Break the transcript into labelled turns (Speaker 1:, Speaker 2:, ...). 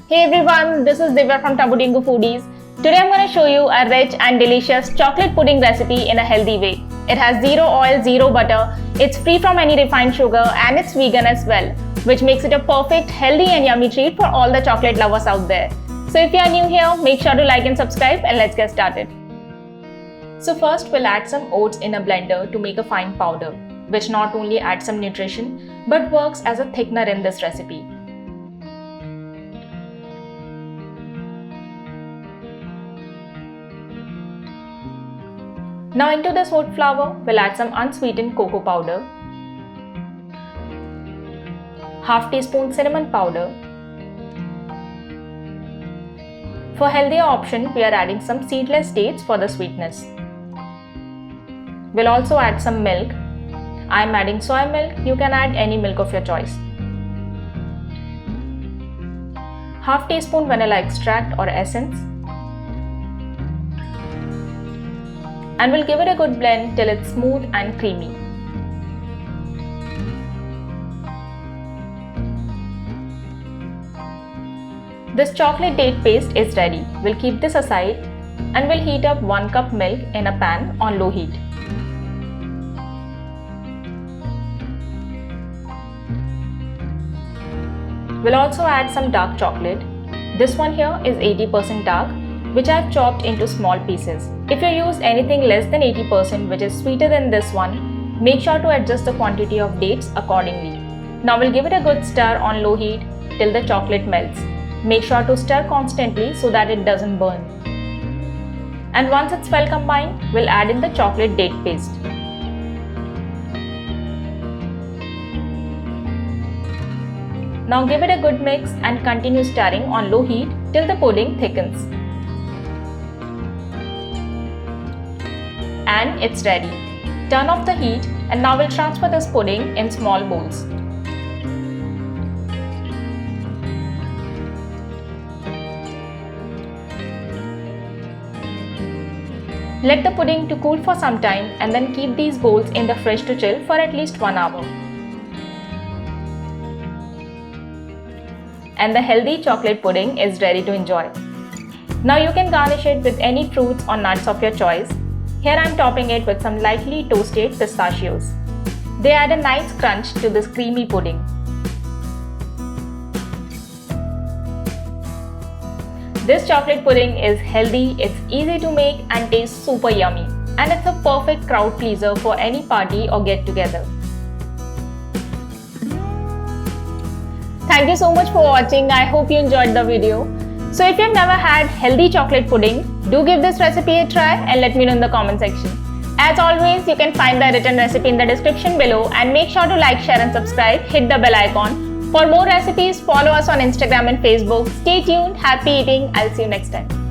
Speaker 1: Hey everyone, this is Divya from Tabudingu Foodies. Today I'm going to show you a rich and delicious chocolate pudding recipe in a healthy way. It has zero oil, zero butter, it's free from any refined sugar and it's vegan as well, which makes it a perfect, healthy and yummy treat for all the chocolate lovers out there. So if you are new here, make sure to like and subscribe and let's get started. So first we'll add some oats in a blender to make a fine powder, which not only adds some nutrition but works as a thickener in this recipe. Now into this oat flour, we'll add some unsweetened cocoa powder, half teaspoon cinnamon powder. For healthier option, we are adding some seedless dates for the sweetness. We'll also add some milk. I'm adding soya milk, you can add any milk of your choice. Half teaspoon vanilla extract or essence. And we'll give it a good blend till it's smooth and creamy. This chocolate date paste is ready. We'll keep this aside and we'll heat up 1 cup milk in a pan on low heat. We'll also add some dark chocolate. This one here is 80% dark, which I've chopped into small pieces. If you use anything less than 80%, which is sweeter than this one, make sure to adjust the quantity of dates accordingly. Now we'll give it a good stir on low heat till the chocolate melts. Make sure to stir constantly so that it doesn't burn. And once it's well combined, we'll add in the chocolate date paste. Now give it a good mix and continue stirring on low heat till the pudding thickens. And it's ready. Turn off the heat and now we'll transfer this pudding in small bowls. Let the pudding to cool for some time and then keep these bowls in the fridge to chill for at least 1 hour. And the healthy chocolate pudding is ready to enjoy. Now you can garnish it with any fruits or nuts of your choice. Here I am topping it with some lightly toasted pistachios. They add a nice crunch to this creamy pudding. This chocolate pudding is healthy, it's easy to make and tastes super yummy. And it's a perfect crowd pleaser for any party or get together. Thank you so much for watching. I hope you enjoyed the video. So if you've never had healthy chocolate pudding, do give this recipe a try and let me know in the comment section. As always, you can find the written recipe in the description below and make sure to like, share and subscribe. Hit the bell icon. For more recipes, follow us on Instagram and Facebook. Stay tuned. Happy eating. I'll see you next time.